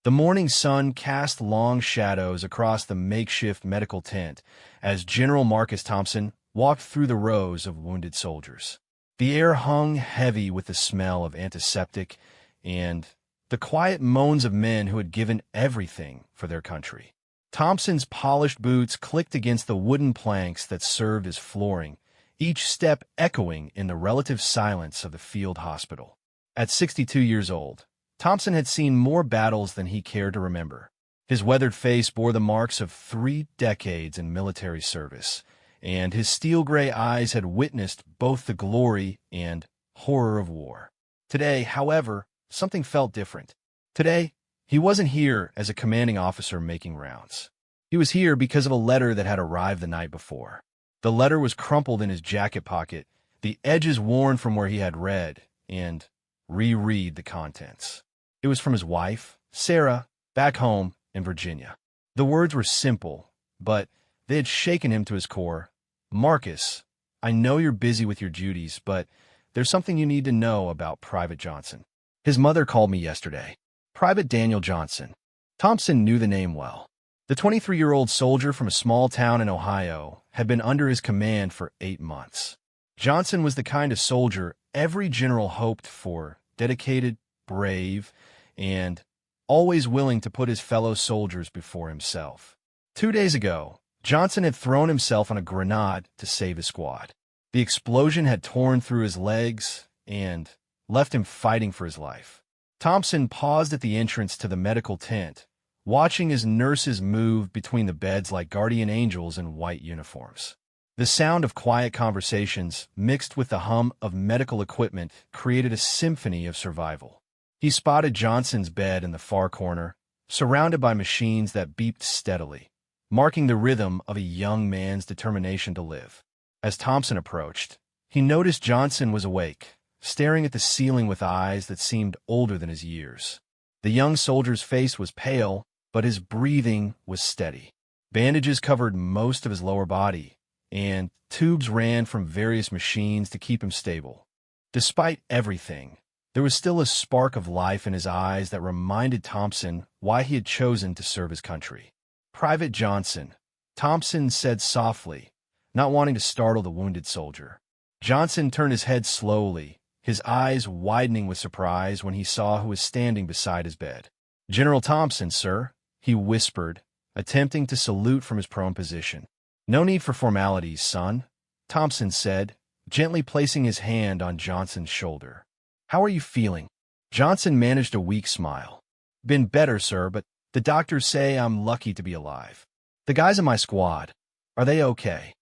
The morning sun cast long shadows across the makeshift medical tent as General Marcus Thompson walked through the rows of wounded soldiers. The air hung heavy with the smell of antiseptic and the quiet moans of men who had given everything for their country. Thompson's polished boots clicked against the wooden planks that served as flooring, each step echoing in the relative silence of the field hospital. At 62 years old, Thompson had seen more battles than he cared to remember. His weathered face bore the marks of 3 decades in military service, and his steel-gray eyes had witnessed both the glory and horror of war. Today, however, something felt different. Today, he wasn't here as a commanding officer making rounds. He was here because of a letter that had arrived the night before. The letter was crumpled in his jacket pocket, the edges worn from where he had read and reread the contents. It was from his wife, Sarah, back home in Virginia. The words were simple, but they had shaken him to his core. "Marcus, I know you're busy with your duties, but there's something you need to know about Private Johnson. His mother called me yesterday. Private Daniel Johnson." Thompson knew the name well. The 23-year-old soldier from a small town in Ohio had been under his command for 8 months. Johnson was the kind of soldier every general hoped for, dedicated, brave, and always willing to put his fellow soldiers before himself. 2 days ago, Johnson had thrown himself on a grenade to save his squad. The explosion had torn through his legs and left him fighting for his life. Thompson paused at the entrance to the medical tent, watching as nurses moved between the beds like guardian angels in white uniforms. The sound of quiet conversations mixed with the hum of medical equipment created a symphony of survival. He spotted Johnson's bed in the far corner, surrounded by machines that beeped steadily, marking the rhythm of a young man's determination to live. As Thompson approached, he noticed Johnson was awake, staring at the ceiling with eyes that seemed older than his years. The young soldier's face was pale, but his breathing was steady. Bandages covered most of his lower body, and tubes ran from various machines to keep him stable. Despite everything, there was still a spark of life in his eyes that reminded Thompson why he had chosen to serve his country. "Private Johnson," Thompson said softly, not wanting to startle the wounded soldier. Johnson turned his head slowly, his eyes widening with surprise when he saw who was standing beside his bed. "General Thompson, sir," he whispered, attempting to salute from his prone position. "No need for formalities, son," Thompson said, gently placing his hand on Johnson's shoulder. "How are you feeling?" Johnson managed a weak smile. "Been better, sir, but the doctors say I'm lucky to be alive. The guys in my squad, are they okay?"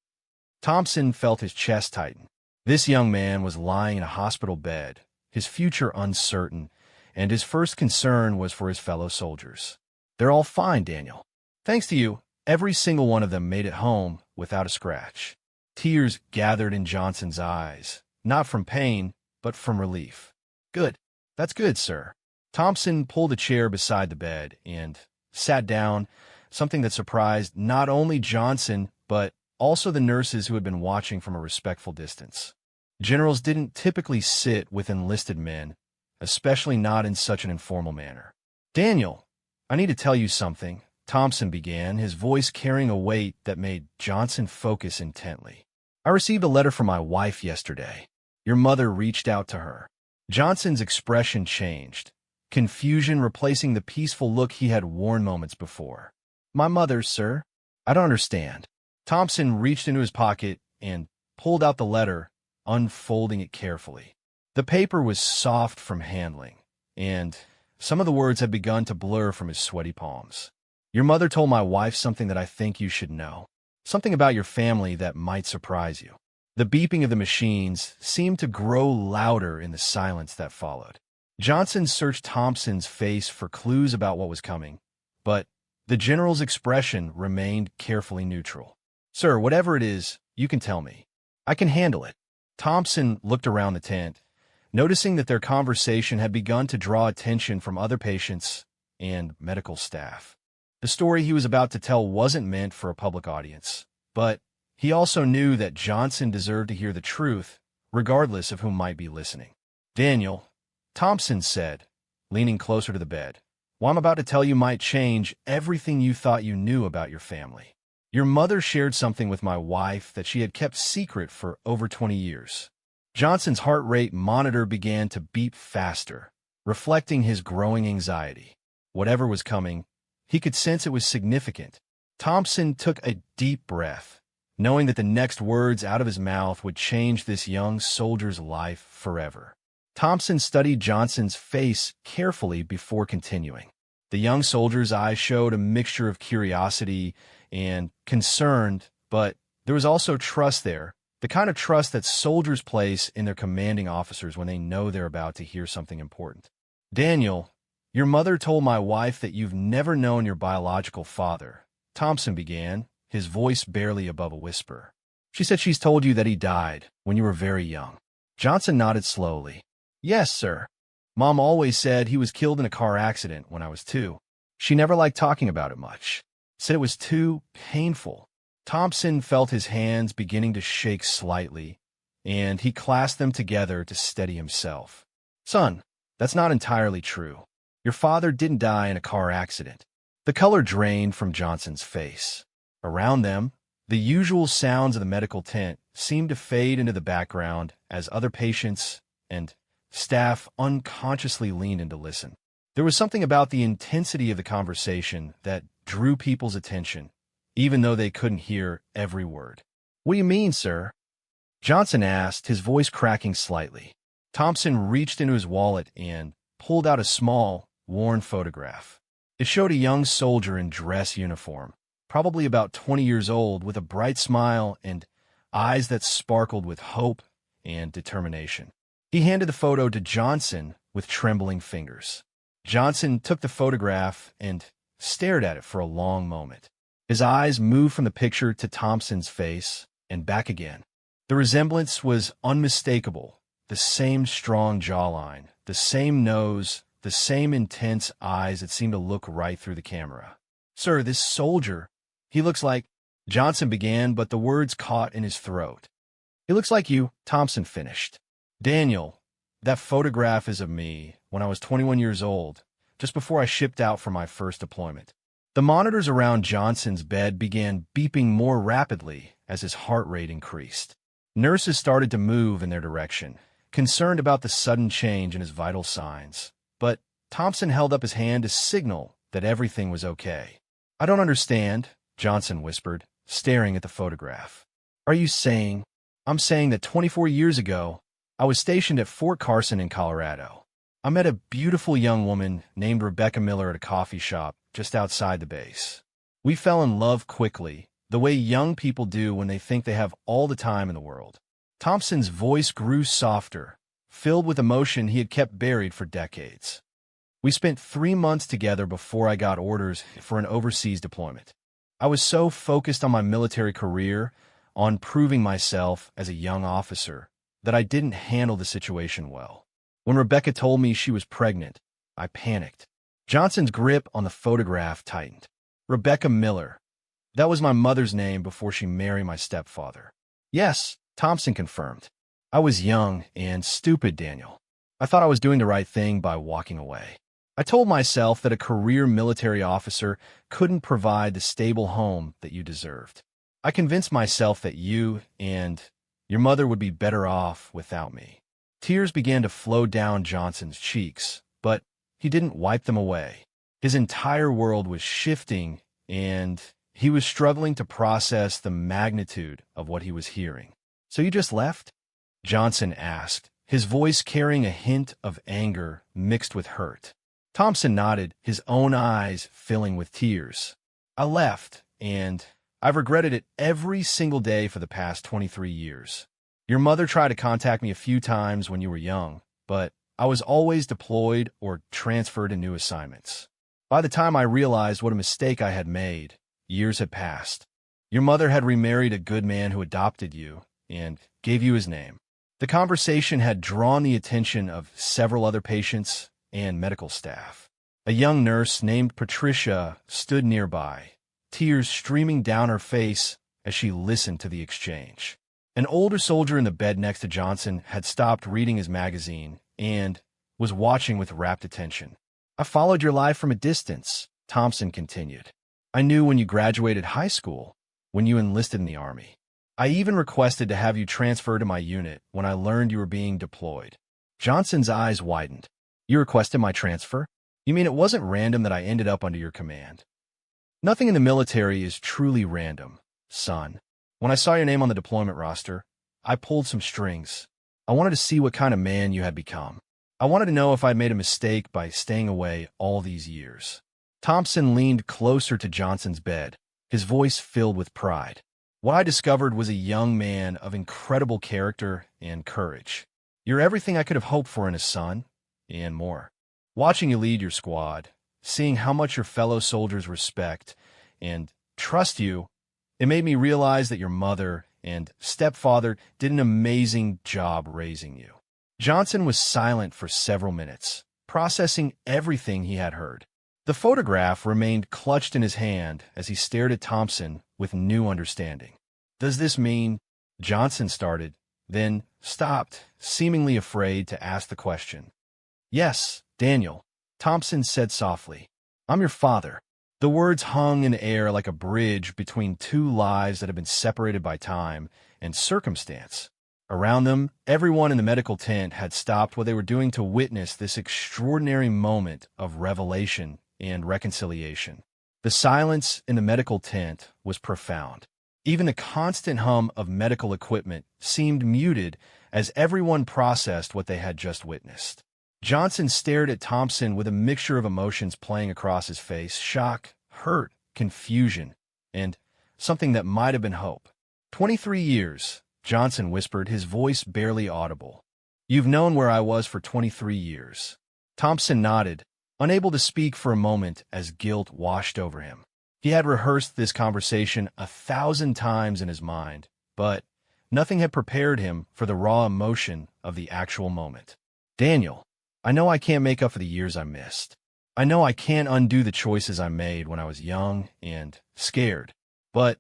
Thompson felt his chest tighten. This young man was lying in a hospital bed, his future uncertain, and his first concern was for his fellow soldiers. "They're all fine, Daniel. Thanks to you, every single one of them made it home without a scratch." Tears gathered in Johnson's eyes, not from pain, but from relief. "Good. That's good, sir." Thompson pulled a chair beside the bed and sat down, something that surprised not only Johnson, but also the nurses who had been watching from a respectful distance. Generals didn't typically sit with enlisted men, especially not in such an informal manner. "Daniel, I need to tell you something," Thompson began, his voice carrying a weight that made Johnson focus intently. "I received a letter from my wife yesterday. Your mother reached out to her." Johnson's expression changed, confusion replacing the peaceful look he had worn moments before. "My mother, sir? I don't understand." Thompson reached into his pocket and pulled out the letter, unfolding it carefully. The paper was soft from handling, and some of the words had begun to blur from his sweaty palms. "Your mother told my wife something that I think you should know. Something about your family that might surprise you." The beeping of the machines seemed to grow louder in the silence that followed. Johnson searched Thompson's face for clues about what was coming, but the general's expression remained carefully neutral. "Sir, whatever it is, you can tell me. I can handle it." Thompson looked around the tent, noticing that their conversation had begun to draw attention from other patients and medical staff. The story he was about to tell wasn't meant for a public audience, but he also knew that Johnson deserved to hear the truth, regardless of who might be listening. "Daniel," Thompson said, leaning closer to the bed, What I'm about to tell you might change everything you thought you knew about your family. Your mother shared something with my wife that she had kept secret for over 20 years. Johnson's heart rate monitor began to beep faster, reflecting his growing anxiety. Whatever was coming, he could sense it was significant. Thompson took a deep breath, knowing that the next words out of his mouth would change this young soldier's life forever. Thompson studied Johnson's face carefully before continuing. The young soldier's eyes showed a mixture of curiosity and concern, but there was also trust there, the kind of trust that soldiers place in their commanding officers when they know they're about to hear something important. Daniel, your mother told my wife that you've never known your biological father, Thompson began, his voice barely above a whisper. She said she's told you that he died when you were very young. Johnson nodded slowly. Yes, sir. Mom always said he was killed in a car accident when I was 2. She never liked talking about it much. Said it was too painful. Thompson felt his hands beginning to shake slightly, and he clasped them together to steady himself. Son, that's not entirely true. Your father didn't die in a car accident. The color drained from Johnson's face. Around them, the usual sounds of the medical tent seemed to fade into the background as other patients and staff unconsciously leaned in to listen. There was something about the intensity of the conversation that drew people's attention, even though they couldn't hear every word. What do you mean, sir? Johnson asked, his voice cracking slightly. Thompson reached into his wallet and pulled out a small, worn photograph. It showed a young soldier in dress uniform, probably about 20 years old, with a bright smile and eyes that sparkled with hope and determination. He handed the photo to Johnson with trembling fingers. Johnson took the photograph and stared at it for a long moment. His eyes moved from the picture to Thompson's face and back again. The resemblance was unmistakable. The same strong jawline, the same nose, the same intense eyes that seemed to look right through the camera. Sir, this soldier, he looks like... Johnson began, but the words caught in his throat. He looks like you, Thompson finished. Daniel, that photograph is of me when I was 21 years old, just before I shipped out for my first deployment. The monitors around Johnson's bed began beeping more rapidly as his heart rate increased. Nurses started to move in their direction, concerned about the sudden change in his vital signs. But Thompson held up his hand to signal that everything was okay. I don't understand, Johnson whispered, staring at the photograph. Are you saying... I'm saying that 24 years ago, I was stationed at Fort Carson in Colorado. I met a beautiful young woman named Rebecca Miller at a coffee shop just outside the base. We fell in love quickly, the way young people do when they think they have all the time in the world. Thompson's voice grew softer, filled with emotion he had kept buried for decades. We spent 3 months together before I got orders for an overseas deployment. I was so focused on my military career, on proving myself as a young officer, that I didn't handle the situation well. When Rebecca told me she was pregnant, I panicked. Johnson's grip on the photograph tightened. Rebecca Miller. That was my mother's name before she married my stepfather. Yes, Thompson confirmed. I was young and stupid, Daniel. I thought I was doing the right thing by walking away. I told myself that a career military officer couldn't provide the stable home that you deserved. I convinced myself that you and your mother would be better off without me. Tears began to flow down Johnson's cheeks, but he didn't wipe them away. His entire world was shifting, and he was struggling to process the magnitude of what he was hearing. So you just left? Johnson asked, his voice carrying a hint of anger mixed with hurt. Thompson nodded, his own eyes filling with tears. I left, and I've regretted it every single day for the past 23 years. Your mother tried to contact me a few times when you were young, but I was always deployed or transferred to new assignments. By the time I realized what a mistake I had made, years had passed. Your mother had remarried a good man who adopted you and gave you his name. The conversation had drawn the attention of several other patients and medical staff. A young nurse named Patricia stood nearby, tears streaming down her face as she listened to the exchange. An older soldier in the bed next to Johnson had stopped reading his magazine and was watching with rapt attention. I followed your life from a distance, Thompson continued. I knew when you graduated high school, when you enlisted in the Army. I even requested to have you transferred to my unit when I learned you were being deployed. Johnson's eyes widened. You requested my transfer? You mean it wasn't random that I ended up under your command? Nothing in the military is truly random, son. When I saw your name on the deployment roster, I pulled some strings. I wanted to see what kind of man you had become. I wanted to know if I'd made a mistake by staying away all these years. Thompson leaned closer to Johnson's bed, his voice filled with pride. What I discovered was a young man of incredible character and courage. You're everything I could have hoped for in a son, and more. Watching you lead your squad, seeing how much your fellow soldiers respect and trust you, it made me realize that your mother and stepfather did an amazing job raising you. Johnson was silent for several minutes, processing everything he had heard. The photograph remained clutched in his hand as he stared at Thompson with new understanding. Does this mean? Johnson started, then stopped, seemingly afraid to ask the question. Yes, Daniel, Thompson said softly. I'm your father. The words hung in the air like a bridge between two lives that had been separated by time and circumstance. Around them, everyone in the medical tent had stopped what they were doing to witness this extraordinary moment of revelation and reconciliation. The silence in the medical tent was profound. Even the constant hum of medical equipment seemed muted as everyone processed what they had just witnessed. Johnson stared at Thompson with a mixture of emotions playing across his face: shock, hurt, confusion, and something that might have been hope. 23 years, Johnson whispered, his voice barely audible. You've known where I was for 23 years. Thompson nodded, unable to speak for a moment as guilt washed over him. He had rehearsed this conversation 1,000 times in his mind, but nothing had prepared him for the raw emotion of the actual moment. Daniel, I know I can't make up for the years I missed. I know I can't undo the choices I made when I was young and scared, but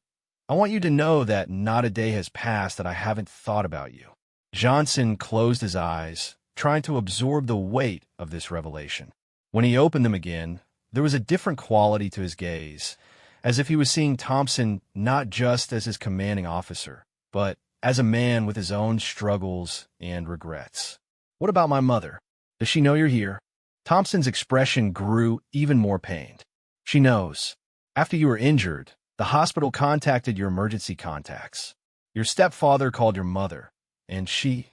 I want you to know that not a day has passed that I haven't thought about you. Johnson closed his eyes, trying to absorb the weight of this revelation. When he opened them again, there was a different quality to his gaze, as if he was seeing Thompson not just as his commanding officer, but as a man with his own struggles and regrets. What about my mother? Does she know you're here? Thompson's expression grew even more pained. She knows. After you were injured, the hospital contacted your emergency contacts. Your stepfather called your mother, and she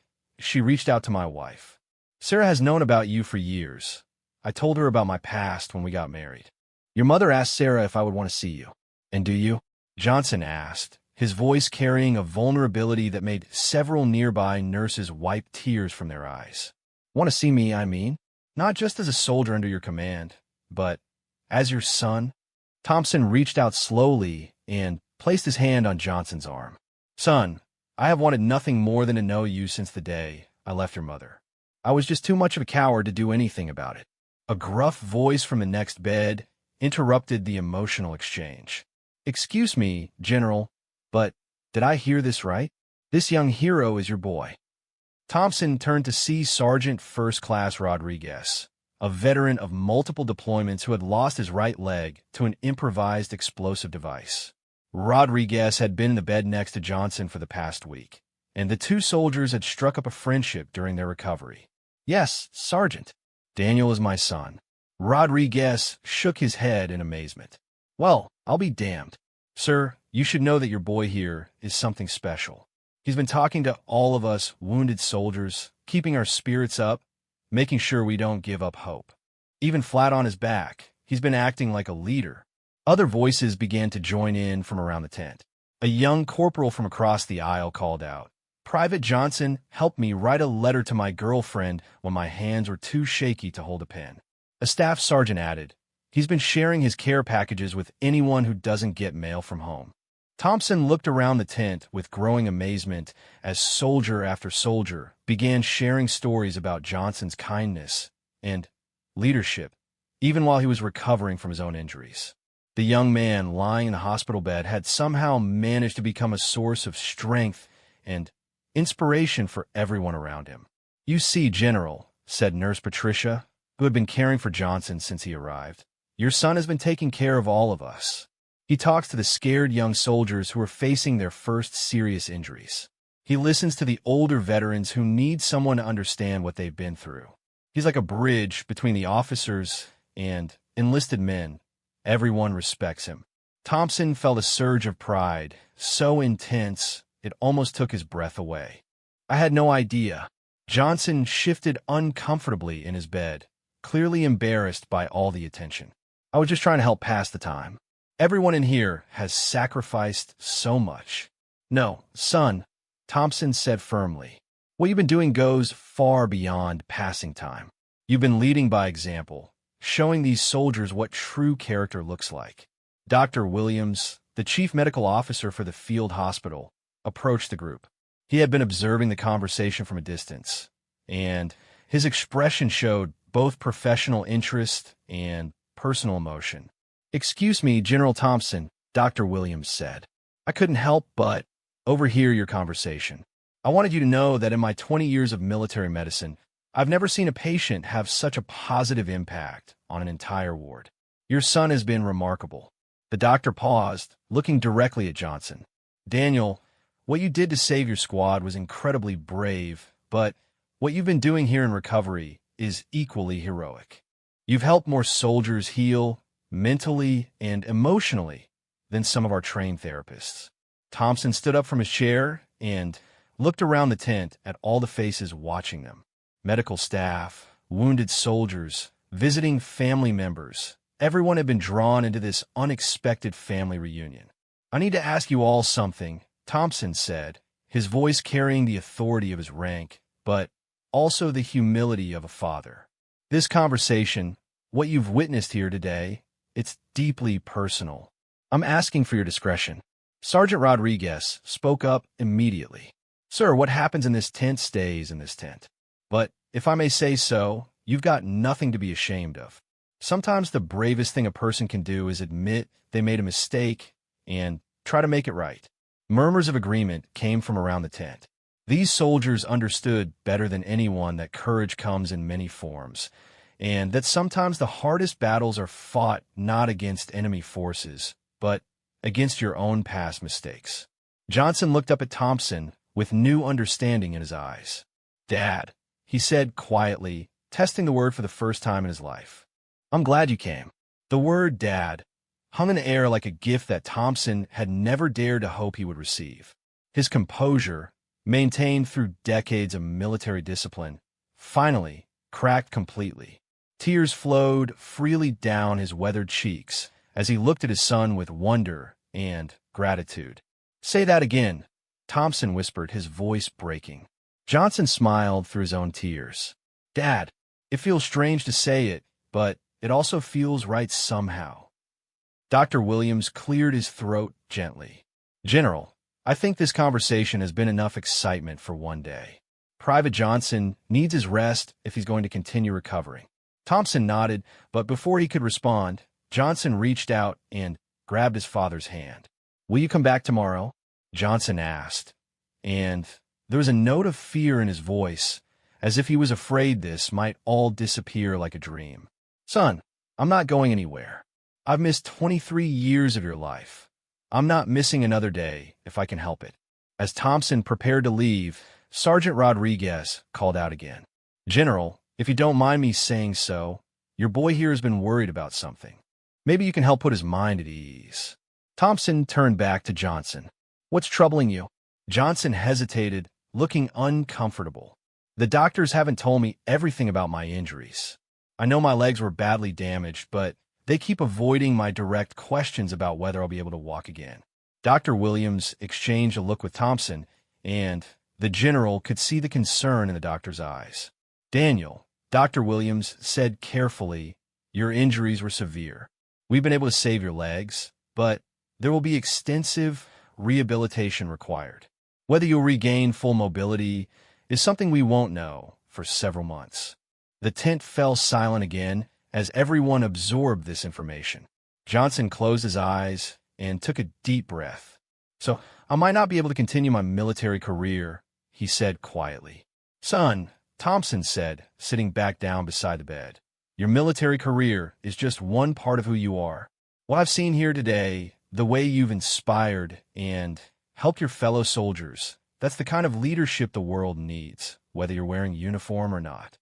reached out to my wife. Sarah has known about you for years. I told her about my past when we got married. Your mother asked Sarah if I would want to see you. And do you? Johnson asked, his voice carrying a vulnerability that made several nearby nurses wipe tears from their eyes. Want to see me, I mean? Not just as a soldier under your command, but as your son? Thompson reached out slowly and placed his hand on Johnson's arm. Son, I have wanted nothing more than to know you since the day I left your mother. I was just too much of a coward to do anything about it. A gruff voice from the next bed interrupted the emotional exchange. Excuse me, General, but did I hear this right? This young hero is your boy. Thompson turned to see Sergeant First Class Rodriguez, a veteran of multiple deployments who had lost his right leg to an improvised explosive device. Rodriguez had been in the bed next to Johnson for the past week, and the two soldiers had struck up a friendship during their recovery. Yes, Sergeant. Daniel is my son. Rodriguez shook his head in amazement. Well, I'll be damned. Sir, you should know that your boy here is something special. He's been talking to all of us wounded soldiers, keeping our spirits up, making sure we don't give up hope. Even flat on his back, he's been acting like a leader. Other voices began to join in from around the tent. A young corporal from across the aisle called out, Private Johnson helped me write a letter to my girlfriend when my hands were too shaky to hold a pen. A staff sergeant added, he's been sharing his care packages with anyone who doesn't get mail from home. Thompson looked around the tent with growing amazement as soldier after soldier began sharing stories about Johnson's kindness and leadership, even while he was recovering from his own injuries. The young man lying in the hospital bed had somehow managed to become a source of strength and inspiration for everyone around him. You see, General, said Nurse Patricia, who had been caring for Johnson since he arrived. "Your son has been taking care of all of us." He talks to the scared young soldiers who are facing their first serious injuries. He listens to the older veterans who need someone to understand what they've been through. He's like a bridge between the officers and enlisted men. Everyone respects him. Thompson felt a surge of pride, so intense it almost took his breath away. "I had no idea." Johnson shifted uncomfortably in his bed, clearly embarrassed by all the attention. "I was just trying to help pass the time. Everyone in here has sacrificed so much." "No, son," Thompson said firmly. "What you've been doing goes far beyond passing time. You've been leading by example, showing these soldiers what true character looks like." Dr. Williams, the chief medical officer for the field hospital, approached the group. He had been observing the conversation from a distance, and his expression showed both professional interest and personal emotion. "Excuse me, General Thompson," Dr. Williams said. "I couldn't help but overhear your conversation. I wanted you to know that in my 20 years of military medicine, I've never seen a patient have such a positive impact on an entire ward. Your son has been remarkable." The doctor paused, looking directly at Johnson. "Daniel, what you did to save your squad was incredibly brave, but what you've been doing here in recovery is equally heroic. You've helped more soldiers heal, mentally and emotionally, than some of our trained therapists." Thompson stood up from his chair and looked around the tent at all the faces watching them. Medical staff, wounded soldiers, visiting family members. Everyone had been drawn into this unexpected family reunion. "I need to ask you all something," Thompson said, his voice carrying the authority of his rank, but also the humility of a father. "This conversation, what you've witnessed here today, it's deeply personal. I'm asking for your discretion." Sergeant Rodriguez spoke up immediately. "Sir, what happens in this tent stays in this tent. But, if I may say so, you've got nothing to be ashamed of. Sometimes the bravest thing a person can do is admit they made a mistake and try to make it right." Murmurs of agreement came from around the tent. These soldiers understood better than anyone that courage comes in many forms, and that sometimes the hardest battles are fought not against enemy forces, but against your own past mistakes. Johnson looked up at Thompson with new understanding in his eyes. "Dad," he said quietly, testing the word for the first time in his life. "I'm glad you came." The word "dad" hung in the air like a gift that Thompson had never dared to hope he would receive. His composure, maintained through decades of military discipline, finally cracked completely. Tears flowed freely down his weathered cheeks as he looked at his son with wonder and gratitude. "Say that again," Thompson whispered, his voice breaking. Johnson smiled through his own tears. "Dad, it feels strange to say it, but it also feels right somehow." Dr. Williams cleared his throat gently. "General, I think this conversation has been enough excitement for one day. Private Johnson needs his rest if he's going to continue recovering." Thompson nodded, but before he could respond, Johnson reached out and grabbed his father's hand. "Will you come back tomorrow?" Johnson asked, and there was a note of fear in his voice, as if he was afraid this might all disappear like a dream. "Son, I'm not going anywhere. I've missed 23 years of your life. I'm not missing another day if I can help it." As Thompson prepared to leave, Sergeant Rodriguez called out again. "General, if you don't mind me saying so, your boy here has been worried about something. Maybe you can help put his mind at ease." Thompson turned back to Johnson. "What's troubling you?" Johnson hesitated, looking uncomfortable. "The doctors haven't told me everything about my injuries. I know my legs were badly damaged, but they keep avoiding my direct questions about whether I'll be able to walk again." Dr. Williams exchanged a look with Thompson, and the general could see the concern in the doctor's eyes. "Daniel," Dr. Williams said carefully, "your injuries were severe. We've been able to save your legs, but there will be extensive rehabilitation required. Whether you'll regain full mobility is something we won't know for several months." The tent fell silent again as everyone absorbed this information. Johnson closed his eyes and took a deep breath. "So, I might not be able to continue my military career," he said quietly. "Son," Thompson said, sitting back down beside the bed. Your military career is just one part of who you are. What I've seen here today, the way you've inspired and helped your fellow soldiers, that's the kind of leadership the world needs, whether you're wearing a uniform or not."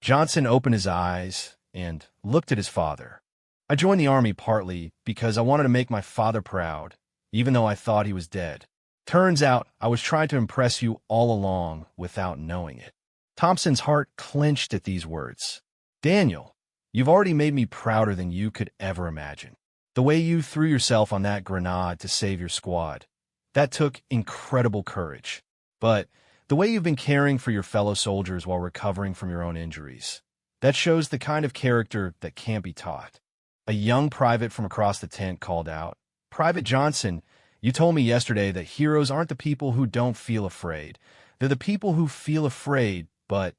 Johnson opened his eyes and looked at his father. "I joined the Army partly because I wanted to make my father proud, even though I thought he was dead. Turns out I was trying to impress you all along without knowing it." Thompson's heart clenched at these words. "Daniel, you've already made me prouder than you could ever imagine. The way you threw yourself on that grenade to save your squad, that took incredible courage. But the way you've been caring for your fellow soldiers while recovering from your own injuries, that shows the kind of character that can't be taught." A young private from across the tent called out, "Private Johnson, you told me yesterday that heroes aren't the people who don't feel afraid. They're the people who feel afraid but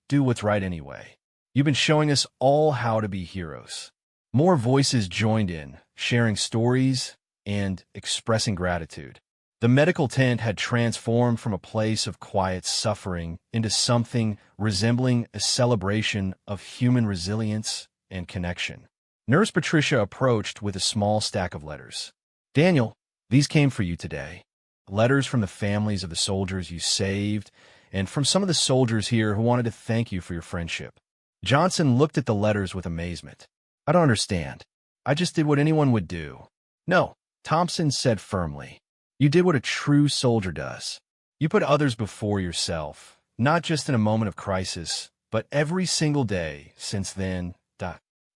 do what's right anyway. You've been showing us all how to be heroes." More voices joined in, sharing stories and expressing gratitude. The medical tent had transformed from a place of quiet suffering into something resembling a celebration of human resilience and connection. Nurse Patricia approached with a small stack of letters. "Daniel, these came for you today. Letters from the families of the soldiers you saved, and from some of the soldiers here who wanted to thank you for your friendship." Johnson looked at the letters with amazement. "I don't understand. I just did what anyone would do." "No," Thompson said firmly. "You did what a true soldier does. You put others before yourself, not just in a moment of crisis, but every single day since then."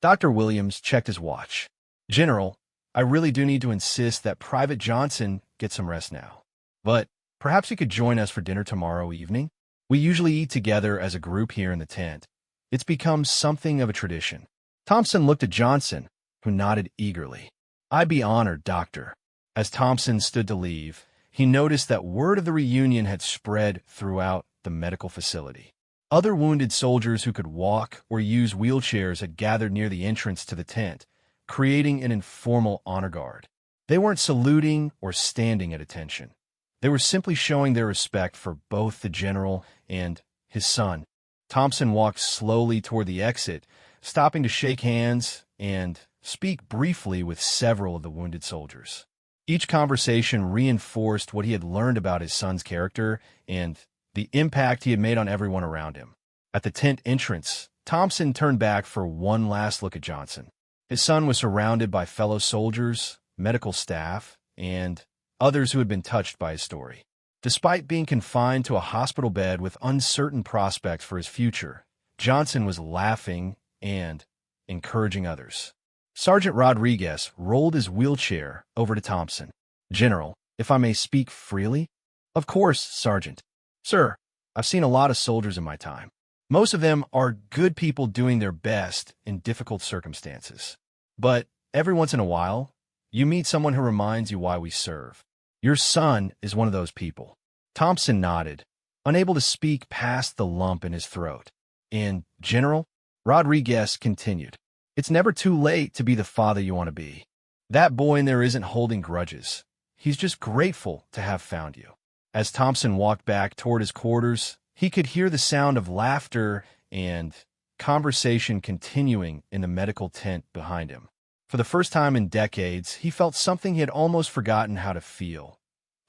Dr. Williams checked his watch. "General, I really do need to insist that Private Johnson get some rest now. But perhaps you could join us for dinner tomorrow evening? We usually eat together as a group here in the tent. It's become something of a tradition." Thompson looked at Johnson, who nodded eagerly. "I'd be honored, Doctor." As Thompson stood to leave, he noticed that word of the reunion had spread throughout the medical facility. Other wounded soldiers who could walk or use wheelchairs had gathered near the entrance to the tent, creating an informal honor guard. They weren't saluting or standing at attention. They were simply showing their respect for both the general and his son. Thompson walked slowly toward the exit, stopping to shake hands and speak briefly with several of the wounded soldiers. Each conversation reinforced what he had learned about his son's character and the impact he had made on everyone around him. At the tent entrance, Thompson turned back for one last look at Johnson. His son was surrounded by fellow soldiers, medical staff, and others who had been touched by his story. Despite being confined to a hospital bed with uncertain prospects for his future, Johnson was laughing and encouraging others. Sergeant Rodriguez rolled his wheelchair over to Thompson. "General, if I may speak freely?" "Of course, Sergeant." "Sir, I've seen a lot of soldiers in my time. Most of them are good people doing their best in difficult circumstances. But every once in a while, you meet someone who reminds you why we serve. Your son is one of those people." Thompson nodded, unable to speak past the lump in his throat. "And, General," Rodriguez continued, "it's never too late to be the father you want to be. That boy in there isn't holding grudges. He's just grateful to have found you." As Thompson walked back toward his quarters, he could hear the sound of laughter and conversation continuing in the medical tent behind him. For the first time in decades, he felt something he had almost forgotten how to feel: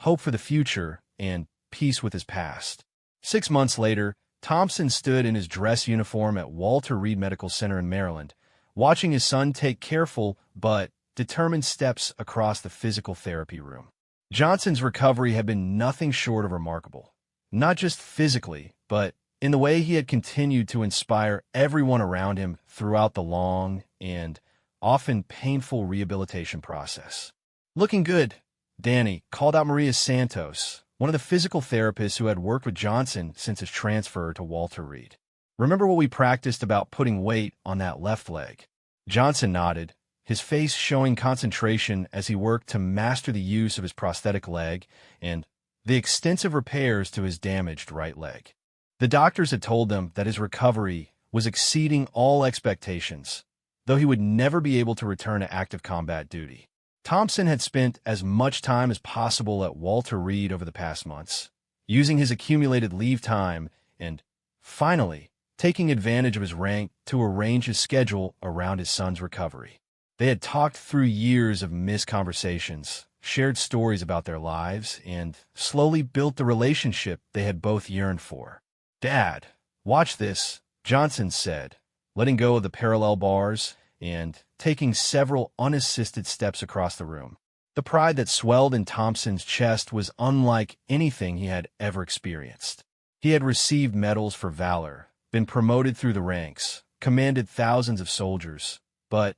hope for the future and peace with his past. 6 months later, Thompson stood in his dress uniform at Walter Reed Medical Center in Maryland, watching his son take careful but determined steps across the physical therapy room. Johnson's recovery had been nothing short of remarkable, not just physically, but in the way he had continued to inspire everyone around him throughout the long and often painful rehabilitation process. "Looking good," Danny called out Maria Santos, one of the physical therapists who had worked with Johnson since his transfer to Walter Reed. "Remember what we practiced about putting weight on that left leg?" Johnson nodded, his face showing concentration as he worked to master the use of his prosthetic leg and the extensive repairs to his damaged right leg. The doctors had told them that his recovery was exceeding all expectations, though he would never be able to return to active combat duty. Thompson had spent as much time as possible at Walter Reed over the past months, using his accumulated leave time, and finally, taking advantage of his rank to arrange his schedule around his son's recovery. They had talked through years of missed conversations, shared stories about their lives, and slowly built the relationship they had both yearned for. "Dad, watch this," Johnson said, letting go of the parallel bars and taking several unassisted steps across the room. The pride that swelled in Thompson's chest was unlike anything he had ever experienced. He had received medals for valor, been promoted through the ranks, commanded thousands of soldiers, but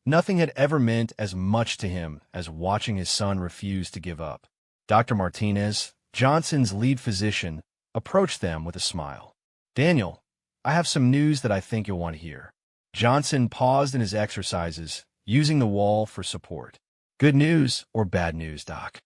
nothing had ever meant as much to him as watching his son refuse to give up. Dr. Martinez, Johnson's lead physician, approached them with a smile. "Daniel, I have some news that I think you'll want to hear." Johnson paused in his exercises, using the wall for support. "Good news or bad news, Doc?"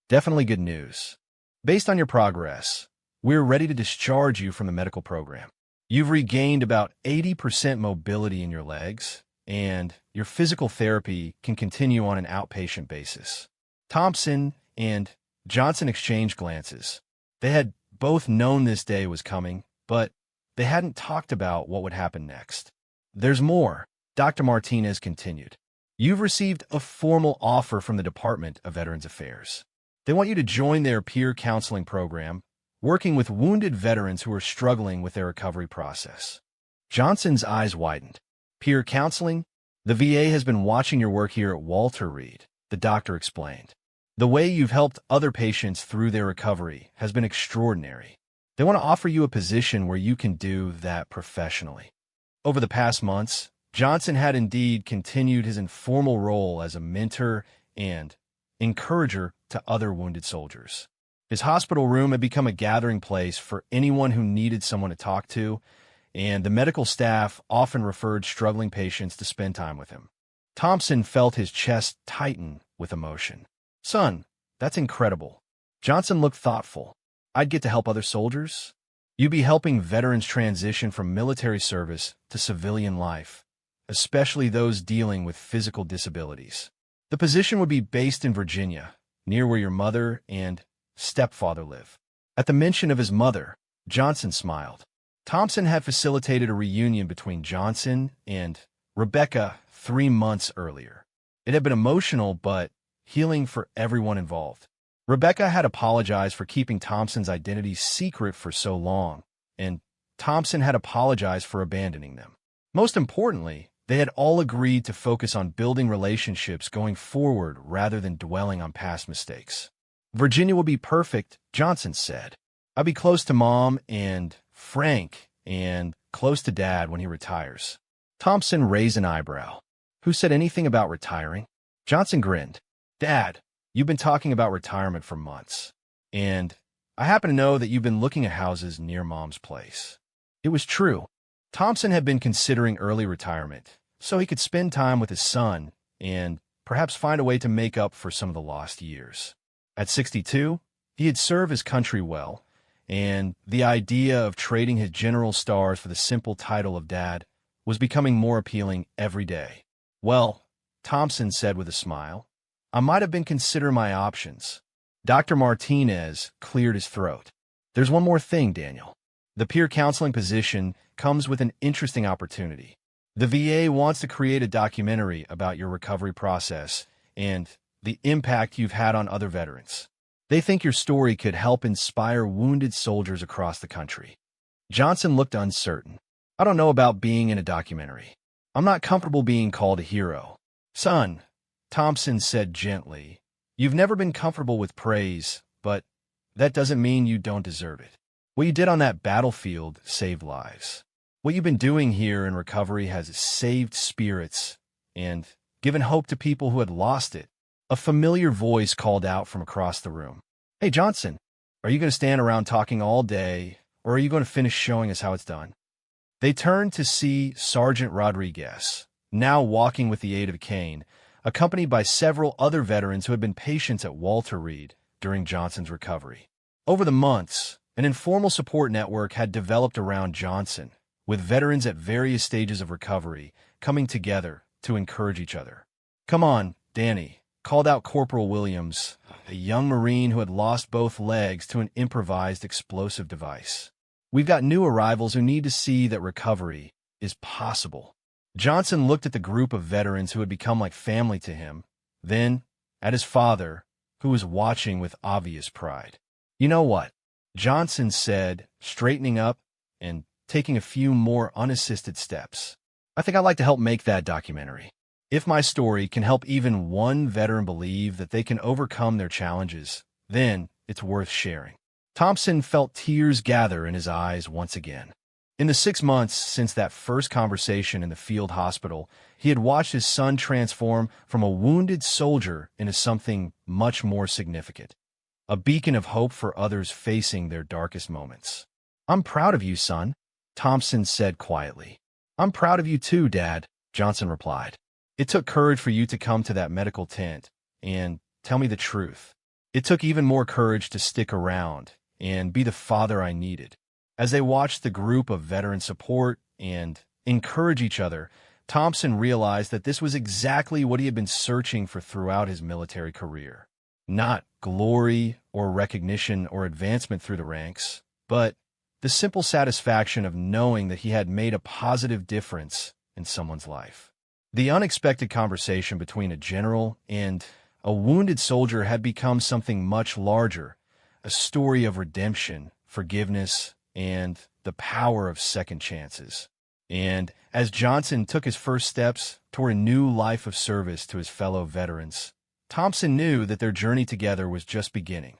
"Definitely good news. Based on your progress, we're ready to discharge you from the medical program. You've regained about 80% mobility in your legs, and your physical therapy can continue on an outpatient basis." Thompson and Johnson exchanged glances. They had both known this day was coming, but they hadn't talked about what would happen next. "There's more," Dr. Martinez continued. "You've received a formal offer from the Department of Veterans Affairs. They want you to join their peer counseling program, working with wounded veterans who are struggling with their recovery process." Johnson's eyes widened. "Peer counseling? The VA has been watching your work here at Walter Reed," the doctor explained. "The way you've helped other patients through their recovery has been extraordinary. They want to offer you a position where you can do that professionally." Over the past months, Johnson had indeed continued his informal role as a mentor and encourager to other wounded soldiers. His hospital room had become a gathering place for anyone who needed someone to talk to, and the medical staff often referred struggling patients to spend time with him. Thompson felt his chest tighten with emotion. "Son, that's incredible." Johnson looked thoughtful. "I'd get to help other soldiers? You'd be helping veterans transition from military service to civilian life, especially those dealing with physical disabilities. The position would be based in Virginia, near where your mother and stepfather live." At the mention of his mother, Johnson smiled. Thompson had facilitated a reunion between Johnson and Rebecca 3 months earlier. It had been emotional but healing for everyone involved. Rebecca had apologized for keeping Thompson's identity secret for so long, and Thompson had apologized for abandoning them. Most importantly, they had all agreed to focus on building relationships going forward rather than dwelling on past mistakes. "Virginia will be perfect," Johnson said. "I'll be close to Mom and Frank and close to Dad when he retires." Thompson raised an eyebrow. "Who said anything about retiring?" Johnson grinned. "Dad, you've been talking about retirement for months, and I happen to know that you've been looking at houses near Mom's place." It was true. Thompson had been considering early retirement, so he could spend time with his son and perhaps find a way to make up for some of the lost years. At 62, he had served his country well, and the idea of trading his general stars for the simple title of Dad was becoming more appealing every day. "Well," Thompson said with a smile, "I might have been considering my options." Dr. Martinez cleared his throat. "There's one more thing, Daniel. The peer counseling position comes with an interesting opportunity. The VA wants to create a documentary about your recovery process and the impact you've had on other veterans. They think your story could help inspire wounded soldiers across the country." Johnson looked uncertain. "I don't know about being in a documentary. I'm not comfortable being called a hero." "Son," Thompson said gently, "you've never been comfortable with praise, but that doesn't mean you don't deserve it. What you did on that battlefield saved lives. What you've been doing here in recovery has saved spirits and given hope to people who had lost it." A familiar voice called out from across the room. "Hey, Johnson, are you going to stand around talking all day, or are you going to finish showing us how it's done?" They turned to see Sergeant Rodriguez, now walking with the aid of a cane, accompanied by several other veterans who had been patients at Walter Reed during Johnson's recovery. Over the months, an informal support network had developed around Johnson, with veterans at various stages of recovery coming together to encourage each other. "Come on, Danny," called out Corporal Williams, a young Marine who had lost both legs to an improvised explosive device. We've got new arrivals who need to see that recovery is possible. Johnson looked at the group of veterans who had become like family to him, then at his father, who was watching with obvious pride. You know what? Johnson said, straightening up and taking a few more unassisted steps. I think I'd like to help make that documentary. If my story can help even one veteran believe that they can overcome their challenges, then it's worth sharing. Thompson felt tears gather in his eyes once again. In the 6 months since that first conversation in the field hospital, he had watched his son transform from a wounded soldier into something much more significant, a beacon of hope for others facing their darkest moments. "I'm proud of you, son," Thompson said quietly. "I'm proud of you too, Dad," Johnson replied. "It took courage for you to come to that medical tent and tell me the truth. It took even more courage to stick around and be the father I needed." As they watched the group of veterans support and encourage each other, Thompson realized that this was exactly what he had been searching for throughout his military career. Not glory or recognition or advancement through the ranks, but the simple satisfaction of knowing that he had made a positive difference in someone's life. The unexpected conversation between a general and a wounded soldier had become something much larger, a story of redemption, forgiveness, and the power of second chances. And as Johnson took his first steps toward a new life of service to his fellow veterans, Thompson knew that their journey together was just beginning.